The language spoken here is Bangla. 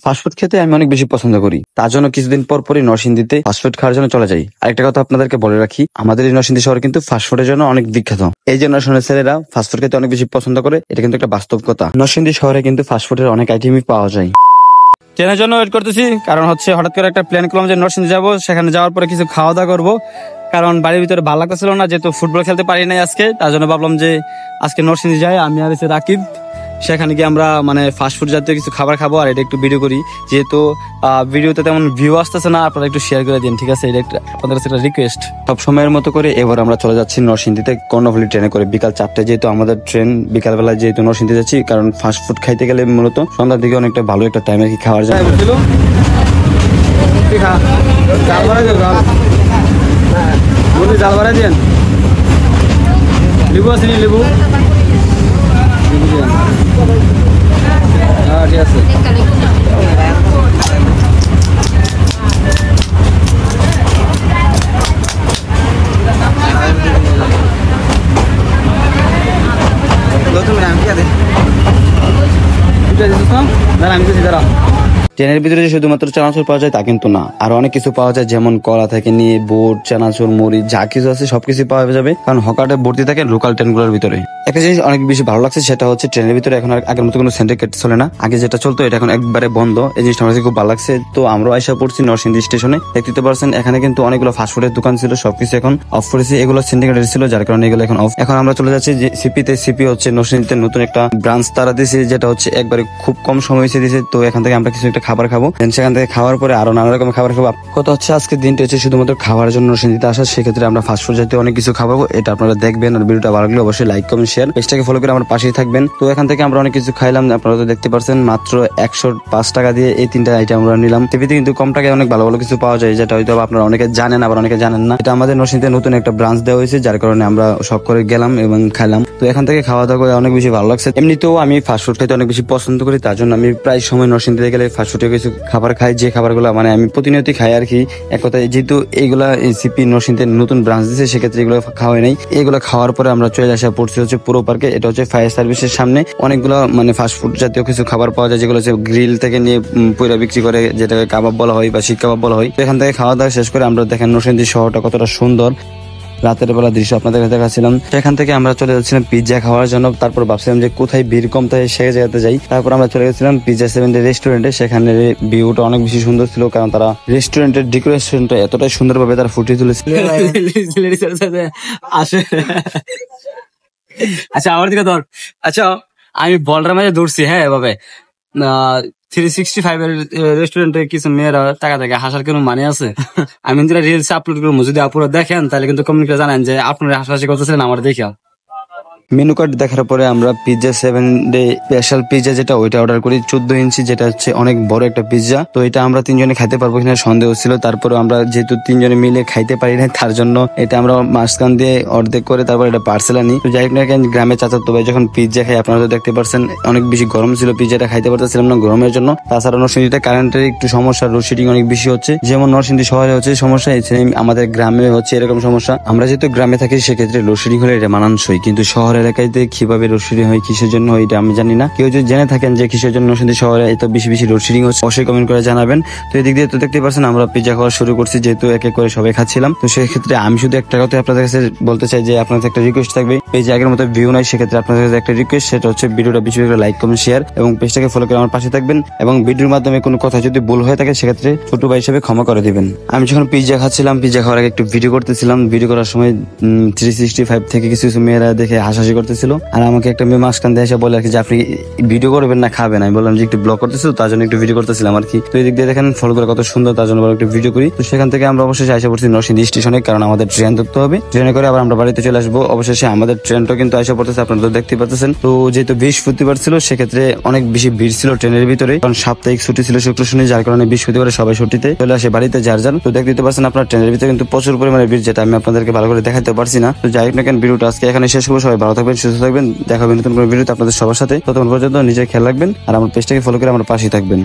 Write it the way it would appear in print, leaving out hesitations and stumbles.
ফাস্টফুড খেতে আমি অনেক বেশি পছন্দ করি। তার জন্য কিছুদিন পর পরই নরসিংদীতে ফাস্টফুড খাওয়ার জন্য চলে যাই। আরেকটা কথা আপনাদেরকে বলে রাখি, আমাদের এই নরসিংদী শহর কিন্তু ফাস্টফুডের জন্য অনেক বিখ্যাত। এই জেনারেশনের ছেলেরা ফাস্টফুড খেতে অনেক বেশি পছন্দ করে, এটা কিন্তু একটা বাস্তব কথা। নরসিংদী শহরে কিন্তু ফাস্টফুডের অনেক আইটেমই পাওয়া যায়। ট্রেনের জন্য ওয়েট করতেছি, কারণ হচ্ছে হঠাৎ করে একটা প্ল্যান করলাম যে নরসিংদী যাবো, সেখানে যাওয়ার পরে কিছু খাওয়া দাওয়া করবো। কারণ বাড়ির ভিতরে ভালো লাগতেছিল না, যেহেতু ফুটবল খেলতে পারি নাই আজকে, তার জন্য ভাবলাম যে আজকে নরসিংদী যাই। আমি আর হচ্ছে রাকিব, সেখানে গিয়ে আমরা মানে ফাস্টফুড জাতীয় কিছু খাবার খাবো আর এটা একটু ভিডিও করি। যেহেতু ভিডিওতে তেমন ভিউ আসতেছে না, আপনারা একটু শেয়ার করে দিন, ঠিক আছে? এটা আপনাদের কাছে একটা রিকোয়েস্ট। সব সময়ের মতো করে এবার আমরা চলে যাচ্ছি নরসিংদীতে কর্ণফুলী ট্রেনে করে বিকাল 4টায়। যেহেতু আমাদের ট্রেন বিকালবেলা, যেহেতু নরসিংদী যাচ্ছি, কারণ ফাস্টফুড খাইতে গেলে মূলত সন্ধ্যার দিকে অনেকটা ভালো একটা টাইমে কি খাওয়ার যায়। জাল বাড়াই দেন, লেবু আছে নি? লেবু ঠিক আছে। ট্রেনের ভিতরে যে শুধুমাত্র চানাচুর পাওয়া যায় তা কিন্তু না, আর অনেক কিছু পাওয়া যায়, যেমন কলা থেকে নিয়ে বুট, চানাচুর, মুড়ি, যা কিছু আছে সবকিছু পাওয়া যাবে, কারণ হকারটা ভর্তি থাকে লোকাল ট্রেনগুলোর ভিতরে। একটা জিনিস অনেক বেশি ভালো লাগছে, সেটা হচ্ছে ট্রেনের ভিতরে এখন আর আগের মতো কোনো সিন্ডিকেট চলে না। আগে যেটা চলতো এটা এখন একবারে বন্ধ। এই জিনিসটা আমার খুব ভালো লাগছে। তো আমরাও আইসা পড়ছি নরসিংদী স্টেশনে। দেখতে পারছেন এখানে কিন্তু অনেকগুলো ফাস্টফুডের দোকান ছিল, সবকিছু এখন অফ করেছে। এগুলো সিন্ডিকেটের ছিল, যার কারণে এগুলো এখন অফ। এখন আমরা চলে যাচ্ছি যে সিপিতে। সিপি হচ্ছে নরসিংদীতে নতুন একটা ব্রাঞ্চ তারা দিয়েছে, যেটা হচ্ছে একবারে খুব কম সময় দিয়েছে। তো এখান থেকে আমরা কিছু একটা খাবার খাবো, সেখান থেকে খাওয়ার পরে আরো নানা রকম খাবার খাবো। কথা হচ্ছে আজকে দিনটা হচ্ছে শুধুমাত্র খাওয়ার জন্য নরসিংদীতে আসা, সেক্ষেত্রে আমরা ফাস্টফুড জাতীয় অনেক কিছু খাবো। এটা আপনারা দেখবেন, আর ভিডিওটা ভালো লাগলে অবশ্যই লাইক, কমেন্ট, শেয়ার, পেজটাকে ফলো করে আমার পাশেই থাকবেন। তো এখান থেকে আমরা অনেক কিছু খাইলাম, আপনারা তো দেখতে পাচ্ছেন মাত্র 105 টাকা দিয়ে এই 3টা আইটেম আমরা নিলাম। টিভিতে কিন্তু কম টাকায় অনেক ভালো ভালো কিছু পাওয়া যায়, যেটা হয়তো আপনারা অনেকে জানেন, আবার অনেকে জানেন না। এটা আমাদের নরসিংদীতে নতুন একটা ব্রাঞ্চ দেওয়া হয়েছে, যার কারণে আমরা শখ করে গেলাম এবং খাইলাম। তো এখান থেকে খাওয়া দাওয়া করে অনেক বেশি ভালো লাগছে। এমনিতেও আমি ফাস্টফুড খাইতে অনেক বেশি পছন্দ করি, তার জন্য আমি প্রায় সময় নরসিংদীতে গেলে ফাস্টফুডে কিছু খাবার খাই, যে খাবারগুলো মানে আমি প্রতিনিয়তই খাই আর কি। এক কথায় যেহেতু এইগুলা সিপি নরসিংদীতে নতুন ব্রাঞ্চ দিয়েছে, সেক্ষেত্রে এগুলো খাওয়াই নাই। এগুলো খাওয়ার পরে আমরা চলে আসা পড়ছি হচ্ছে পুরো পার্কে। এটা হচ্ছে ফায়ার সার্ভিসের সামনে। অনেকগুলো মানে ফাস্টফুড জাতীয় কিছু খাবার পাওয়া যায়, যেগুলো হচ্ছে গ্রিল থেকে নিয়ে পুরা বিক্রি করে, যেটাকে কাবাব বলা হয় বা শিক কাবাব বলা হয়। তো এখান থেকে খাওয়া দাওয়া শেষ করে আমরা দেখেন নরসিংদী শহরটা কতটা সুন্দর। রাতের বেলা দৃশ্য আপনাদের দেখাচ্ছিলাম। সেখান থেকে আমরা চলে যাচ্ছিলাম পিৎজা খাওয়ার জন্য। তারপর ভাবছিলাম যে কোথায় ভিড় কম থাকে সেই জায়গাতে যাই। তারপর আমরা চলে গেছিলাম পিৎজা 7 রেস্টুরেন্টে। সেখানে ভিউটা অনেক বেশি সুন্দর ছিল, কারণ তারা রেস্টুরেন্টের ডেকোরেশনটা এতটাই সুন্দরভাবে তারা ফুটিয়ে তুলেছিল। আচ্ছা আমার দিকে ধর। আচ্ছা আমি বলটার মাঝে দৌড়ছি, হ্যাঁ এভাবে 365 এর রেস্টুরেন্টে কিছু মেয়েরা টাকা থেকে হাসার কোনো মানে আছে? আমি যেটা রিলস আপলোড করবো, যদি আপনারা দেখেন তাহলে কিন্তু কমেন্ট করে জানান যে আপনারা হাসাহাসি করতেছিলেন আমার দেখা। মেনু কার্ড দেখার পরে আমরা পিৎজা 7 স্পেশাল পিৎজা যেটা ওইটা অর্ডার করি, 14 ইঞ্চি, যেটা হচ্ছে অনেক বড় একটা পিৎজা। তো এটা আমরা 3 জনে খাইতে পারবো কিনা সন্দেহ ছিল। তারপরে আমরা যেহেতু 3 জনে মিলে খাইতে পারি না, তার জন্য এটা আমরা মাঝখান দিয়ে অর্ধেক করে তারপর এটা পার্সেল আনি। তো যাই হোক না কেন, গ্রামে চাচাতো ভাই যখন পিৎজা খাই, আপনারা তো দেখতে পারছেন অনেক বেশি গরম ছিল, পিৎজাটা খাইতে পারতেছিলাম না গরমের জন্য। তাছাড়া নরসিংদীতে কারেন্টের একটু সমস্যা, লোডশেডিং অনেক বেশি হচ্ছে। যেমন নরসিংদী শহরে হচ্ছে সমস্যা, আমাদের গ্রামে হচ্ছে এরকম সমস্যা। আমরা যেহেতু গ্রামে থাকি, সেক্ষেত্রে লোডশেডিং হলে এটা মানানসই, কিন্তু শহর এলাকাতে কিভাবে লোডশেডিং হয়, কিসের জন্য হয়, এটা আমি জানি না। কেউ যদি জেনে থাকেন যে কিসের জন্য নরসিংদী শহরে এত বেশি বেশি লোডশেডিং হচ্ছে, অবশ্যই কমেন্ট করে জানাবেন। তো এদিক দিয়ে তো দেখতে পাচ্ছেন আমরা পিৎজা খাওয়া শুরু করছি, যেহেতু এক এক করে সবাই খাচ্ছিলাম। তো সেক্ষেত্রে আমি শুধু একটা কথা আপনাদের কাছে বলতে চাই যে আপনাদের একটা রিকোয়েস্ট থাকবে, পেজে আগের মতো ভিউ নাই, সেক্ষেত্রে আপনাদের কাছে একটা রিকোয়েস্ট, সেটা হচ্ছে ভিডিওটা বেশি করে লাইক, কমেন্ট, শেয়ার এবং পেজটাকে ফলো করে আমার পাশে থাকবেন। এবং ভিডিওর মাধ্যমে কোনো কথা যদি ভুল হয়ে থাকে, সেক্ষেত্রে ছোট ভাই হিসেবে ক্ষমা করে দিবেন। আমি যখন পিৎজা খাচ্ছিলাম, পিৎজা খাওয়ার আগে একটু ভিডিও করতেছিলাম। ভিডিও করার সময় 365 থেকে কিছু কিছু মেয়েরা দেখে হাসাহাসি করতেছিল, আর আমাকে একটা মেয়ে মাঝখান দিয়ে এসে বলে আর কি যে আপনি ভিডিও করবেন না খাবেন। আমি বললাম যে একটু ব্লগ করতেছি, তার জন্য একটু ভিডিও করতেছিলাম আর কি। তো এই দিক দিয়ে দেখেন ফলো করে কত সুন্দর, তার জন্য একটু ভিডিও করি। তো সেখান থেকে আমরা অবশ্যই আশা করছি নরসিংদী স্টেশনে, কারণ আমাদের ট্রেন ধরতে হবে। ট্রেনে করে আবার আমরা বাড়িতে চলে আসবো। অবশেষে আমাদের ট্রেনটা কিন্তু আশা পড়তেছে, আপনারা তো দেখতে পাচ্ছেন। তো যেহেতু বৃহস্পতিবার ছিল, সেক্ষেত্রে অনেক বেশি ভিড় ছিল ট্রেনের ভিতরে, কারণ সাপ্তাহিক ছুটি ছিল শুক্র শনি, যার কারণে বৃহস্পতিবারে সবাই ছুটিতে চলে আসে বাড়িতে যার যার। তো দেখতে পাচ্ছেন আপনার ট্রেনের ভিতরে কিন্তু প্রচুর পরিমাণে ভিড়, যেটা আমি আপনাদেরকে ভালো করে দেখাতে পারছি না। তো যাই হোক না কেন, ভিডিওটা আজকে এখানে শেষ করবো। সবাই ভালো থাকবেন, সুস্থ থাকবেন, দেখা হবে নতুন কোনো ভিডিওতে আপনাদের সবার সাথে। ততক্ষণ পর্যন্ত নিজের খেয়াল রাখবেন, আর আমার পেজটাকে ফলো করে আমার পাশেই থাকবেন।